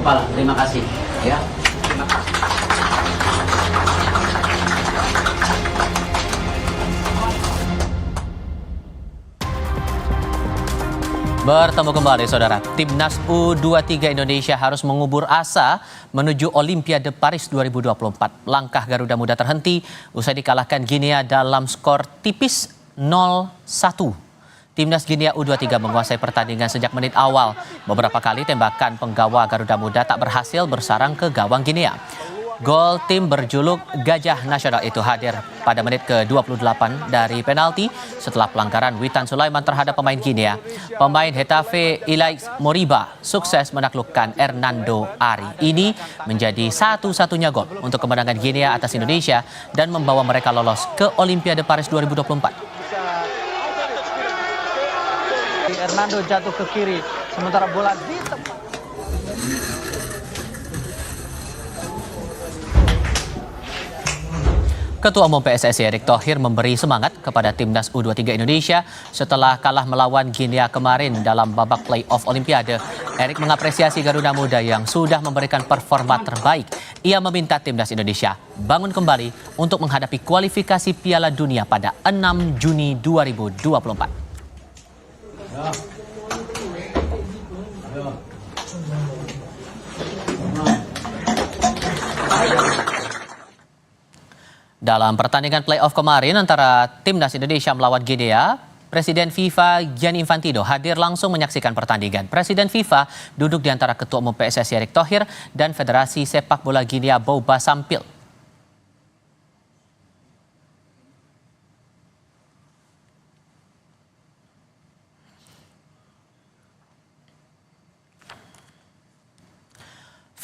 Kepala. Terima kasih. Ya. Terima kasih. Bertemu kembali saudara, Timnas U23 Indonesia harus mengubur asa menuju Olimpiade Paris 2024. Langkah Garuda Muda terhenti usai dikalahkan Guinea dalam skor tipis 0-1. Timnas Guinea U23 menguasai pertandingan sejak menit awal. Beberapa kali tembakan penggawa Garuda Muda tak berhasil bersarang ke gawang Guinea. Gol tim berjuluk Gajah Nasional itu hadir pada menit ke-28 dari penalti setelah pelanggaran Witan Sulaiman terhadap pemain Guinea. Pemain Getafe Ilaix Moriba sukses menaklukkan Hernando Ari. Ini menjadi satu-satunya gol untuk kemenangan Guinea atas Indonesia dan membawa mereka lolos ke Olimpiade Paris 2024. Hernando jatuh ke kiri, sementara bola di tempat. Ketua Umum PSSI Erick Thohir memberi semangat kepada Timnas U23 Indonesia setelah kalah melawan Guinea kemarin dalam babak play-off Olimpiade. Erick mengapresiasi Garuda Muda yang sudah memberikan performa terbaik. Ia meminta Timnas Indonesia bangun kembali untuk menghadapi kualifikasi Piala Dunia pada 6 Juni 2024. Dalam pertandingan play-off kemarin antara Timnas Indonesia melawan Guinea, Presiden FIFA Gianni Infantino hadir langsung menyaksikan pertandingan. Presiden FIFA duduk di antara Ketua Umum PSSI Erick Thohir dan Federasi Sepak Bola Guinea Bouba Sampil.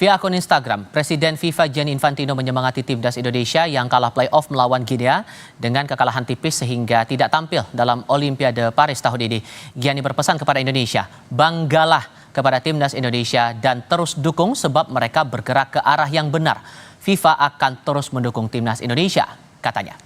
Via akun Instagram, Presiden FIFA Gianni Infantino menyemangati Timnas Indonesia yang kalah play-off melawan Guinea dengan kekalahan tipis sehingga tidak tampil dalam Olimpiade Paris tahun ini. Gianni berpesan kepada Indonesia, banggalah kepada Timnas Indonesia dan terus dukung sebab mereka bergerak ke arah yang benar. FIFA akan terus mendukung Timnas Indonesia, katanya.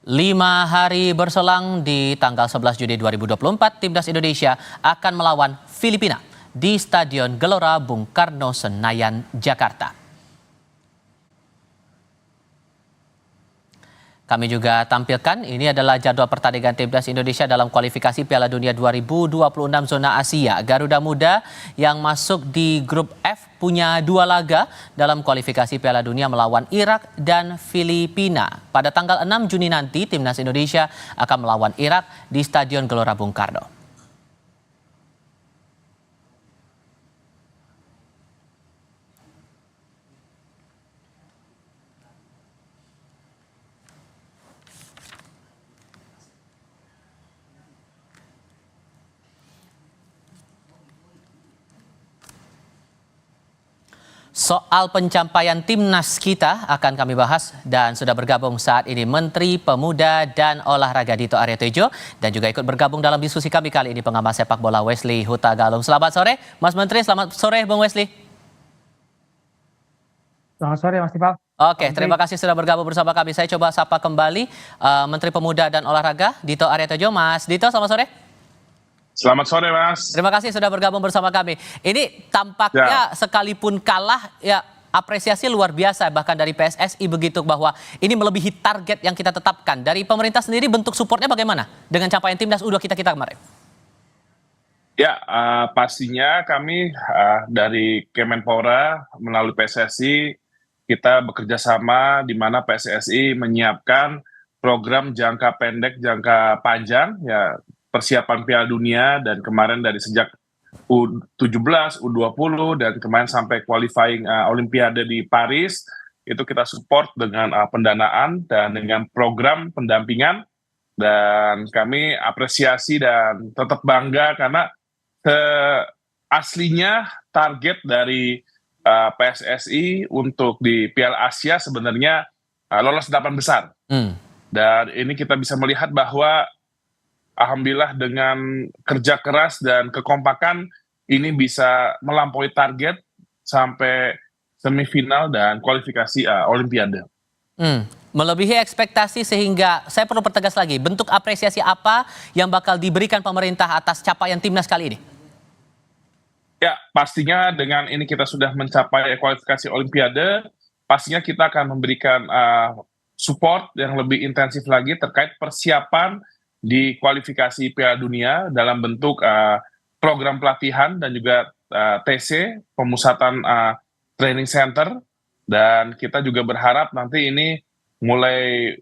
Lima hari berselang di tanggal 11 Juni 2024, Timnas Indonesia akan melawan Filipina di Stadion Gelora Bung Karno, Senayan, Jakarta. Kami juga tampilkan, ini adalah jadwal pertandingan Timnas Indonesia dalam kualifikasi Piala Dunia 2026 zona Asia. Garuda Muda yang masuk di grup F punya 2 laga dalam kualifikasi Piala Dunia melawan Irak dan Filipina. Pada tanggal 6 Juni nanti, Timnas Indonesia akan melawan Irak di Stadion Gelora Bung Karno. Soal pencapaian timnas kita akan kami bahas dan sudah bergabung saat ini Menteri Pemuda dan Olahraga Dito Aryo Tejo dan juga ikut bergabung dalam diskusi kami kali ini pengamat sepak bola Wesley Huta Galung. Selamat sore Mas Menteri, selamat sore Bung Wesley. Selamat sore Mas Tifal. Oke, terima kasih sudah bergabung bersama kami. Saya coba sapa kembali Menteri Pemuda dan Olahraga Dito Aryo Tejo. Mas Dito, selamat sore. Selamat sore, Mas. Terima kasih sudah bergabung bersama kami. Ini tampaknya sekalipun kalah, ya apresiasi luar biasa bahkan dari PSSI begitu bahwa ini melebihi target yang kita tetapkan. Dari pemerintah sendiri bentuk supportnya bagaimana dengan capaian timnas U23 kita kemarin? Ya, pastinya kami dari Kemenpora melalui PSSI kita bekerja sama di mana PSSI menyiapkan program jangka pendek, jangka panjang, ya persiapan Piala Dunia dan kemarin dari sejak U17, U20 dan kemarin sampai qualifying Olimpiade di Paris itu kita support dengan pendanaan dan dengan program pendampingan dan kami apresiasi dan tetap bangga karena aslinya target dari PSSI untuk di Piala Asia sebenarnya lolos 8 besar dan ini kita bisa melihat bahwa alhamdulillah dengan kerja keras dan kekompakan ini bisa melampaui target sampai semifinal dan kualifikasi Olimpiade. Melebihi ekspektasi sehingga saya perlu pertegas lagi, bentuk apresiasi apa yang bakal diberikan pemerintah atas capaian timnas kali ini? Ya, pastinya dengan ini kita sudah mencapai kualifikasi Olimpiade, pastinya kita akan memberikan support yang lebih intensif lagi terkait persiapan di kualifikasi Piala Dunia dalam bentuk program pelatihan dan juga TC, pemusatan training center, dan kita juga berharap nanti ini mulai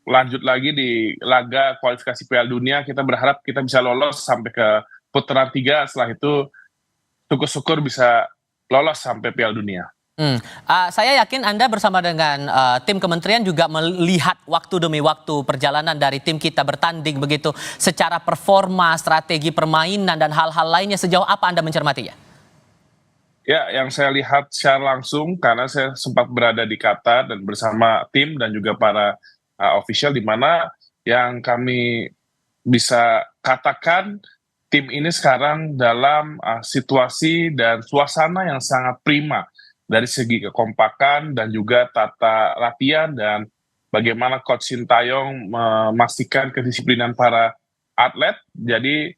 lanjut lagi di laga kualifikasi Piala Dunia, kita berharap kita bisa lolos sampai ke putaran 3, setelah itu syukur-syukur bisa lolos sampai Piala Dunia. Saya yakin Anda bersama dengan tim kementerian juga melihat waktu demi waktu perjalanan dari tim kita bertanding begitu, secara performa, strategi permainan dan hal-hal lainnya, sejauh apa Anda mencermatinya? Ya, yang saya lihat secara langsung karena saya sempat berada di Qatar dan bersama tim dan juga para official, di mana yang kami bisa katakan tim ini sekarang dalam situasi dan suasana yang sangat prima dari segi kekompakan dan juga tata latihan dan bagaimana Coach Sintayong memastikan kedisiplinan para atlet. Jadi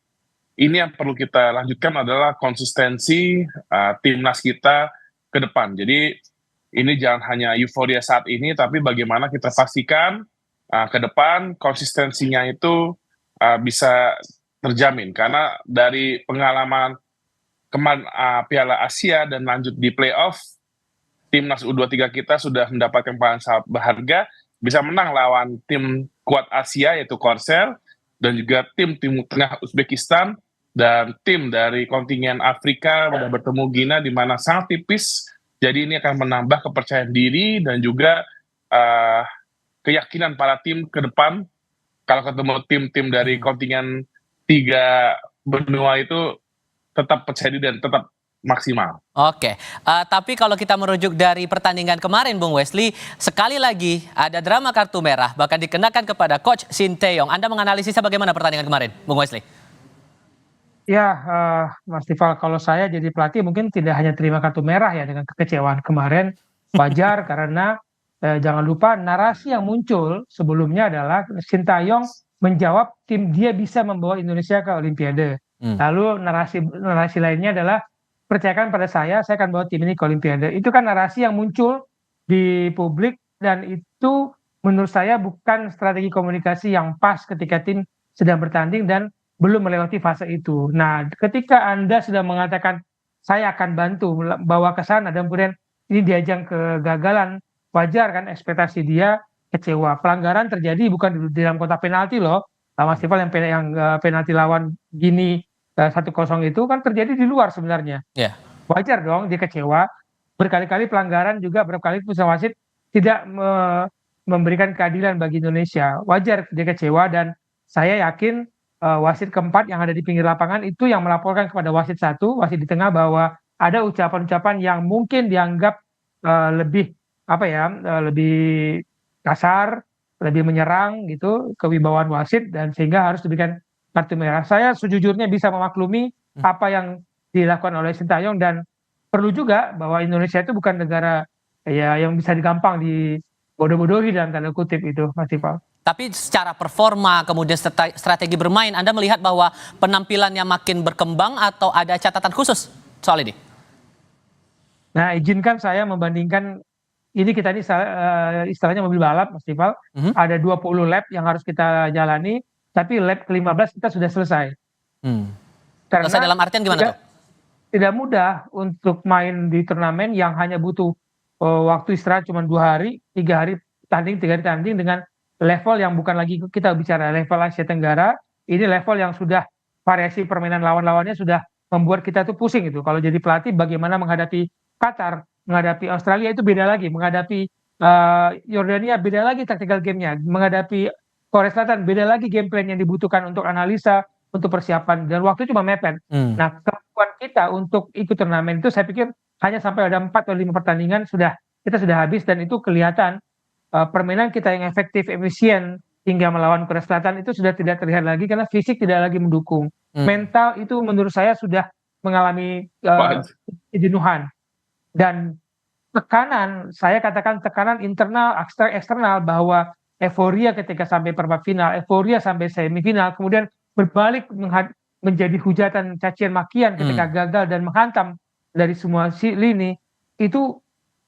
ini yang perlu kita lanjutkan adalah konsistensi timnas kita ke depan. Jadi ini jangan hanya euforia saat ini, tapi bagaimana kita pastikan ke depan konsistensinya itu bisa terjamin. Karena dari pengalaman kemarin Piala Asia dan lanjut di playoff, timnas U23 kita sudah mendapatkan pengalaman sangat berharga, bisa menang lawan tim kuat Asia yaitu Korsel, dan juga tim Timur Tengah Uzbekistan, dan tim dari kontingen Afrika sudah bertemu Gina di mana sangat tipis. Jadi ini akan menambah kepercayaan diri dan juga keyakinan para tim ke depan. Kalau ketemu tim-tim dari kontingen 3 benua itu tetap percaya diri dan tetap maksimal. Oke, tapi kalau kita merujuk dari pertandingan kemarin, Bung Wesley, sekali lagi ada drama kartu merah bahkan dikenakan kepada Coach Sintayong. Anda menganalisisnya bagaimana pertandingan kemarin, Bung Wesley? Ya, Mas Tifal, kalau saya jadi pelatih mungkin tidak hanya terima kartu merah ya dengan kekecewaan kemarin, wajar karena jangan lupa narasi yang muncul sebelumnya adalah Sintayong menjawab tim dia bisa membawa Indonesia ke Olimpiade. Lalu narasi lainnya adalah percayakan pada saya akan bawa tim ini ke Olimpiade. Itu kan narasi yang muncul di publik dan itu menurut saya bukan strategi komunikasi yang pas ketika tim sedang bertanding dan belum melewati fase itu. Nah, ketika Anda sudah mengatakan saya akan bantu bawa ke sana dan kemudian ini diajang kegagalan, wajar kan ekspektasi dia kecewa. Pelanggaran terjadi bukan di dalam kotak penalti loh. Mas Tifal yang penalti lawan Gini 1-0 itu kan terjadi di luar sebenarnya. Yeah. Wajar dong dia kecewa. Berkali-kali pelanggaran juga, berapa kali putusan wasit tidak memberikan keadilan bagi Indonesia. Wajar dia kecewa dan saya yakin wasit keempat yang ada di pinggir lapangan itu yang melaporkan kepada wasit 1, wasit di tengah, bahwa ada ucapan-ucapan yang mungkin dianggap lebih lebih kasar, lebih menyerang gitu kewibawaan wasit dan sehingga harus diberikan kartu merah. Saya sejujurnya bisa memaklumi apa yang dilakukan oleh Sintayong dan perlu juga bahwa Indonesia itu bukan negara ya yang bisa digampang dibodoh-bodohi dalam tanda kutip itu, Mas Tifal. Tapi secara performa kemudian strategi bermain, Anda melihat bahwa penampilannya makin berkembang atau ada catatan khusus soal ini? Nah, izinkan saya membandingkan ini, kita ini istilahnya mobil balap, Mas Tifal. Ada 20 lap yang harus kita jalani, tapi lap ke-15 kita sudah selesai. Karena selesai dalam artian gimana tuh? Tidak mudah untuk main di turnamen yang hanya butuh waktu istirahat cuma 2 hari, 3 hari tanding, 3 hari tanding dengan level yang bukan lagi kita bicara level Asia Tenggara, ini level yang sudah variasi permainan lawan-lawannya sudah membuat kita tuh pusing itu. Kalau jadi pelatih bagaimana menghadapi Qatar, menghadapi Australia itu beda lagi, menghadapi Yordania beda lagi tactical game-nya, menghadapi Korea Selatan beda lagi game plan yang dibutuhkan untuk analisa, untuk persiapan, dan waktu cuma mepet. Nah, kemampuan kita untuk ikut turnamen itu saya pikir hanya sampai ada 4 atau 5 pertandingan kita sudah habis dan itu kelihatan permainan kita yang efektif, efisien hingga melawan Korea Selatan itu sudah tidak terlihat lagi karena fisik tidak lagi mendukung. Mental itu menurut saya sudah mengalami kejenuhan. Dan tekanan, saya katakan tekanan internal, eksternal bahwa euforia ketika sampai perempat final, euforia sampai semifinal, kemudian berbalik menjadi hujatan cacian makian ketika gagal dan menghantam dari semua lini, itu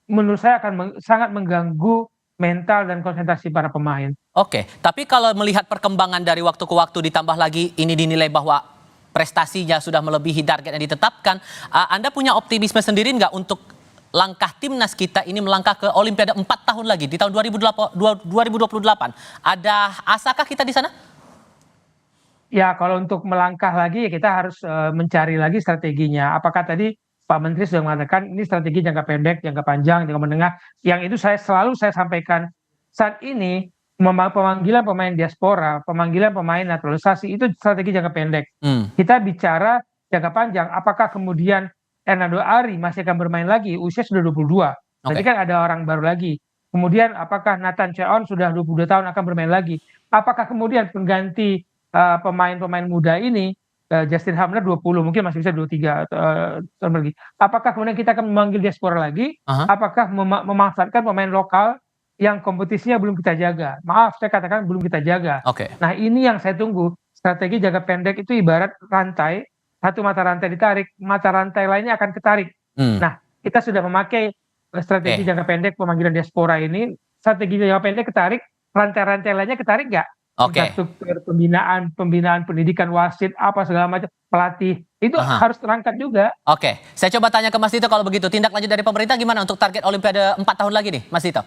menurut saya akan sangat mengganggu mental dan konsentrasi para pemain. Oke, tapi kalau melihat perkembangan dari waktu ke waktu ditambah lagi ini dinilai bahwa prestasinya sudah melebihi target yang ditetapkan, Anda punya optimisme sendiri nggak untuk langkah timnas kita ini melangkah ke Olimpiade 4 tahun lagi di tahun 2028? Ada asakah kita di sana? Ya, kalau untuk melangkah lagi ya kita harus mencari lagi strateginya. Apakah tadi Pak Menteri sudah mengatakan ini strategi jangka pendek, jangka panjang, jangka menengah. Yang itu selalu saya sampaikan saat ini pemanggilan pemain diaspora, pemanggilan pemain naturalisasi itu strategi jangka pendek. Kita bicara jangka panjang. Apakah kemudian Hernando Ari masih akan bermain lagi? Usia sudah 22. Nanti kan ada orang baru lagi. Kemudian apakah Nathan Cheon sudah 22 tahun akan bermain lagi? Apakah kemudian pengganti pemain-pemain muda ini Justin Hamner 20 mungkin masih bisa 23 tahun lagi. Apakah kemudian kita akan memanggil diaspora lagi? Apakah memanfaatkan pemain lokal yang kompetisinya belum kita jaga? Maaf, saya katakan belum kita jaga. Nah, ini yang saya tunggu. Strategi jangka pendek itu ibarat rantai, satu mata rantai ditarik, mata rantai lainnya akan ketarik. Nah, kita sudah memakai strategi jangka pendek pemanggilan diaspora ini, strategi jangka pendek ketarik, rantai-rantai lainnya ketarik nggak? Infrastruktur, pembinaan pendidikan, wasit, apa segala macam, pelatih, itu harus terangkat juga. Saya coba tanya ke Mas Dito kalau begitu, tindak lanjut dari pemerintah gimana untuk target Olimpiade 4 tahun lagi nih, Mas Dito?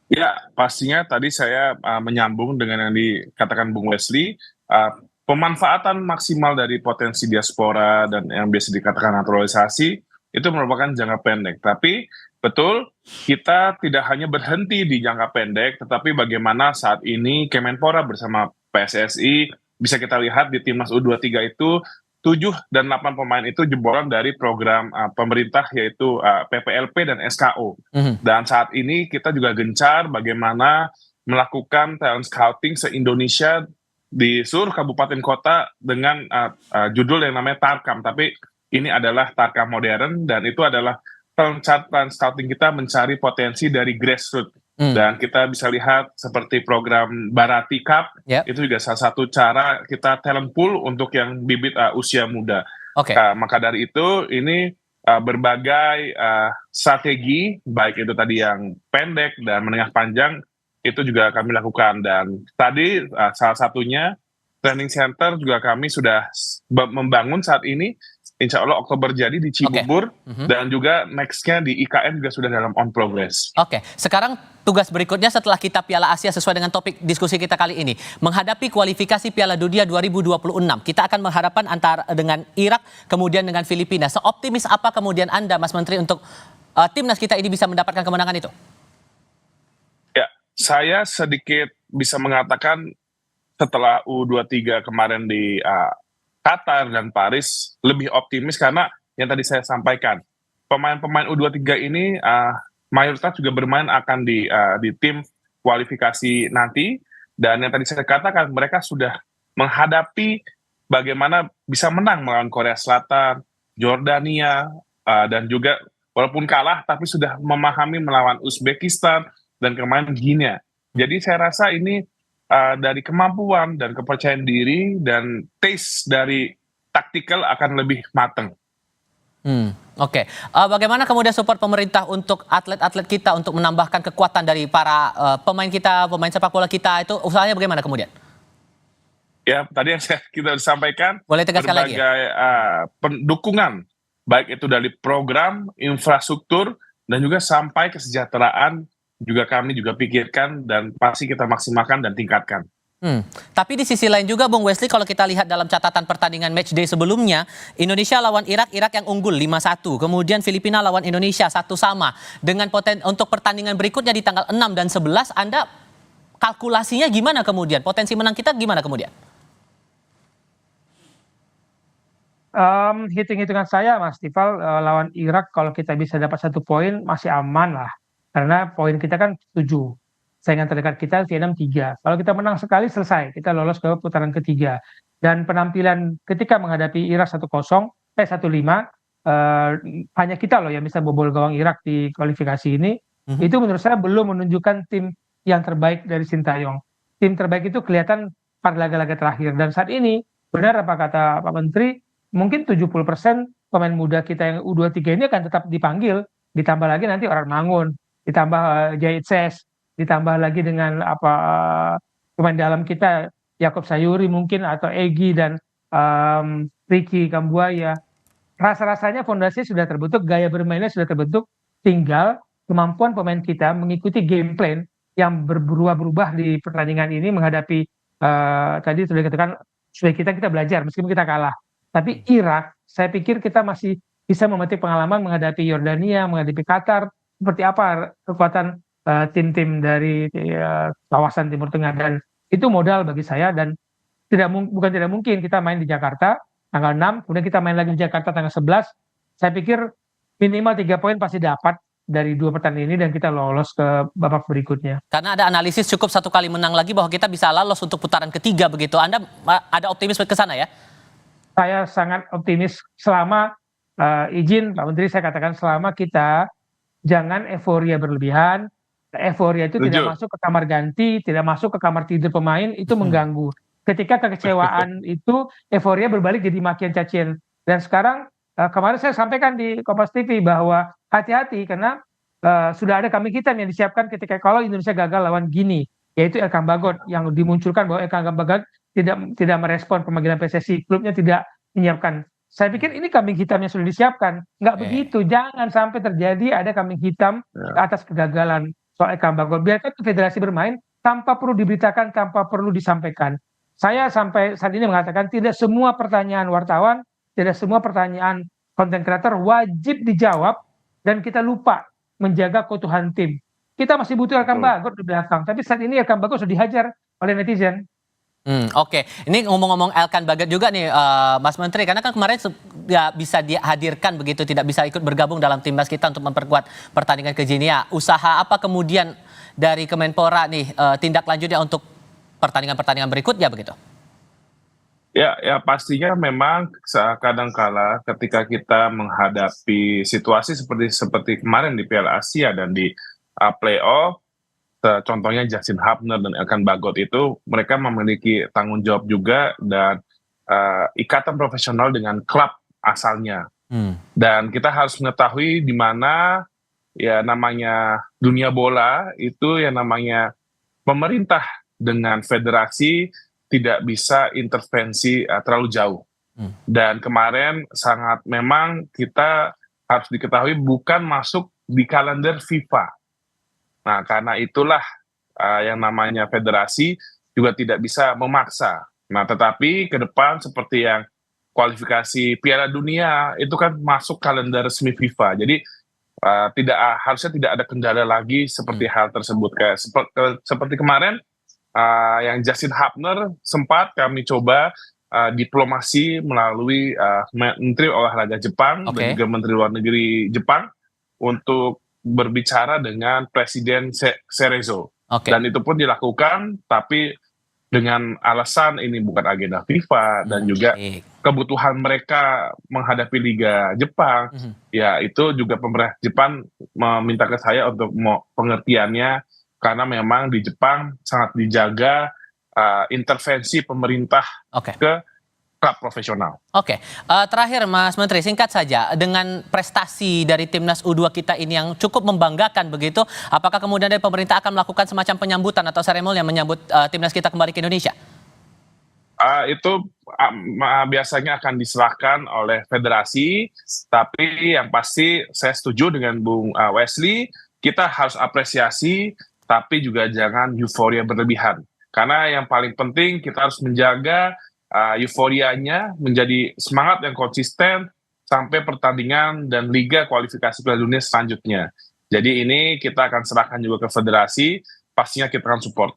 Ya, pastinya tadi saya menyambung dengan yang dikatakan Bung Wesley, pemanfaatan maksimal dari potensi diaspora dan yang biasa dikatakan naturalisasi, itu merupakan jangka pendek. Tapi betul, kita tidak hanya berhenti di jangka pendek, tetapi bagaimana saat ini Kemenpora bersama PSSI, bisa kita lihat di Timnas U23 itu, 7 dan 8 pemain itu jebolan dari program pemerintah yaitu PPLP dan SKO. Dan saat ini kita juga gencar bagaimana melakukan talent scouting se-Indonesia di seluruh kabupaten kota dengan judul yang namanya Tarkam. Tapi ini adalah Tarkam modern dan itu adalah talent scouting kita mencari potensi dari grassroots. Dan kita bisa lihat seperti program Barati Cup, itu juga salah satu cara kita talent pool untuk yang bibit usia muda. Maka dari itu ini berbagai strategi, baik itu tadi yang pendek dan menengah panjang, itu juga kami lakukan. Dan tadi salah satunya training center juga kami sudah membangun saat ini. Insya Allah Oktober jadi di Cibubur dan juga nextnya di IKN juga sudah dalam on progress. Sekarang tugas berikutnya setelah kita Piala Asia sesuai dengan topik diskusi kita kali ini, menghadapi kualifikasi Piala Dunia 2026. Kita akan menghadapkan antara dengan Irak kemudian dengan Filipina. Seoptimis apa kemudian Anda, Mas Menteri, untuk timnas kita ini bisa mendapatkan kemenangan itu? Ya, saya sedikit bisa mengatakan setelah U23 kemarin di Qatar dan Paris lebih optimis karena yang tadi saya sampaikan, pemain-pemain U23 ini mayoritas juga bermain akan di tim kualifikasi nanti, dan yang tadi saya katakan mereka sudah menghadapi bagaimana bisa menang melawan Korea Selatan, Jordania, dan juga walaupun kalah tapi sudah memahami melawan Uzbekistan dan kemarin Guinea. Jadi saya rasa ini dari kemampuan dan kepercayaan diri dan taste dari taktikal akan lebih matang. Bagaimana kemudian support pemerintah untuk atlet-atlet kita untuk menambahkan kekuatan dari para pemain kita, pemain sepak bola kita, itu usahanya bagaimana kemudian? Ya, tadi yang kita sampaikan, boleh tegaskan lagi berbagai dukungan, baik itu dari program, infrastruktur, dan juga sampai kesejahteraan, juga kami juga pikirkan dan pasti kita maksimalkan dan tingkatkan. Tapi di sisi lain juga Bung Wesley, kalau kita lihat dalam catatan pertandingan matchday sebelumnya, Indonesia lawan Irak yang unggul 5-1, kemudian Filipina lawan Indonesia 1-1. Dengan untuk pertandingan berikutnya di tanggal 6 dan 11, Anda kalkulasinya gimana kemudian? Potensi menang kita gimana kemudian? Hitung-hitungan saya, Mas Tifal, lawan Irak kalau kita bisa dapat 1 poin masih aman lah. Karena poin kita kan 7. Saingan terdekat kita Vietnam 3. Kalau kita menang sekali selesai, kita lolos ke putaran ketiga. Dan penampilan ketika menghadapi Irak 1-0, 1-5, hanya kita loh yang bisa bobol gawang Irak di kualifikasi ini. Itu menurut saya belum menunjukkan tim yang terbaik dari Sintayong. Tim terbaik itu kelihatan pada laga-laga terakhir. Dan saat ini, benar apa kata Pak Menteri, mungkin 70% pemain muda kita yang U23 ini akan tetap dipanggil. Ditambah lagi nanti orang Mangun, ditambah Jahit Ses, ditambah lagi dengan pemain dalam kita, Yakob Sayuri mungkin, atau Egy dan Ricky Kambuaya. Rasa-rasanya fondasi sudah terbentuk, gaya bermainnya sudah terbentuk, tinggal kemampuan pemain kita mengikuti game plan yang berubah-berubah di pertandingan ini menghadapi tadi sudah dikatakan supaya kita belajar meskipun kita kalah. Tapi Irak, saya pikir kita masih bisa memetik pengalaman menghadapi Yordania, menghadapi Qatar, seperti apa kekuatan tim-tim dari kawasan Timur Tengah, dan itu modal bagi saya. Dan bukan tidak mungkin kita main di Jakarta tanggal 6, kemudian kita main lagi di Jakarta tanggal 11. Saya pikir minimal 3 poin pasti dapat dari 2 pertandingan ini dan kita lolos ke babak berikutnya. Karena ada analisis cukup 1 kali menang lagi bahwa kita bisa lolos untuk putaran ketiga begitu. Anda ada optimisme ke sana ya? Saya sangat optimis selama izin Pak Menteri saya katakan, selama kita jangan euforia berlebihan. Euforia itu tidak masuk ke kamar ganti, tidak masuk ke kamar tidur pemain, itu mengganggu. Ketika kekecewaan itu euforia berbalik jadi makian cacian. Dan sekarang kemarin saya sampaikan di Kompas TV bahwa hati-hati karena sudah ada kambing hitam yang disiapkan ketika kalau Indonesia gagal lawan Gini, yaitu Elkan Bagot, yang dimunculkan bahwa Elkan Bagot tidak merespon pemanggilan PSSI, klubnya tidak menyiapkan. Saya pikir ini kambing hitam yang sudah disiapkan. Nggak begitu, jangan sampai terjadi ada kambing hitam atas kegagalan soal Elkan Bagot. Biarkan federasi bermain tanpa perlu diberitakan, tanpa perlu disampaikan. Saya sampai saat ini mengatakan tidak semua pertanyaan wartawan, tidak semua pertanyaan konten kreator wajib dijawab dan kita lupa menjaga keutuhan tim. Kita masih butuh Elkan Bagot di belakang, tapi saat ini Elkan Bagot sudah dihajar oleh netizen. Oke. Ini ngomong-ngomong Elkan Bagot juga nih Mas Menteri, karena kan kemarin nggak bisa dihadirkan begitu, tidak bisa ikut bergabung dalam timnas kita untuk memperkuat pertandingan ke Ginia. Usaha apa kemudian dari Kemenpora nih tindak lanjutnya untuk pertandingan-pertandingan berikutnya begitu? Ya pastinya memang kadang-kala ketika kita menghadapi situasi seperti kemarin di Piala Asia dan di playoff, contohnya Justin Hubner dan Elkan Bagot itu mereka memiliki tanggung jawab juga dan ikatan profesional dengan klub asalnya. Dan kita harus mengetahui di mana ya namanya dunia bola itu yang namanya pemerintah dengan federasi tidak bisa intervensi terlalu jauh. Dan kemarin sangat memang kita harus diketahui bukan masuk di kalender FIFA. Nah karena itulah yang namanya federasi juga tidak bisa memaksa. Nah tetapi ke depan seperti yang kualifikasi Piala Dunia itu kan masuk kalender resmi FIFA. Jadi harusnya tidak ada kendala lagi seperti hal tersebut. Seperti kemarin yang Justin Hubner sempat kami coba diplomasi melalui Menteri Olahraga Jepang dan juga Menteri Luar Negeri Jepang untuk berbicara dengan Presiden Cerezo. Dan itu pun dilakukan, tapi dengan alasan ini bukan agenda FIFA dan juga kebutuhan mereka menghadapi Liga Jepang, ya itu juga pemerintah Jepang meminta ke saya untuk pengertiannya, karena memang di Jepang sangat dijaga intervensi pemerintah ke klub profesional. Terakhir Mas Menteri, singkat saja, dengan prestasi dari timnas U2 kita ini yang cukup membanggakan begitu, apakah kemudian dari pemerintah akan melakukan semacam penyambutan atau seremoni yang menyambut timnas kita kembali ke Indonesia? Itu biasanya akan diserahkan oleh federasi, tapi yang pasti saya setuju dengan Bung Wesley, kita harus apresiasi, tapi juga jangan euforia berlebihan. Karena yang paling penting kita harus menjaga euforianya menjadi semangat yang konsisten sampai pertandingan dan liga kualifikasi Piala Dunia selanjutnya. Jadi ini kita akan serahkan juga ke federasi, pastinya kita akan support.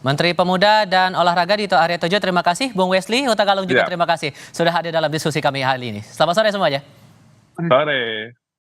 Menteri Pemuda dan Olahraga Dito Aryo Tejo, terima kasih. Bung Wesley Huta Galung juga terima kasih sudah hadir dalam diskusi kami hari ini. Selamat sore semuanya. Sore.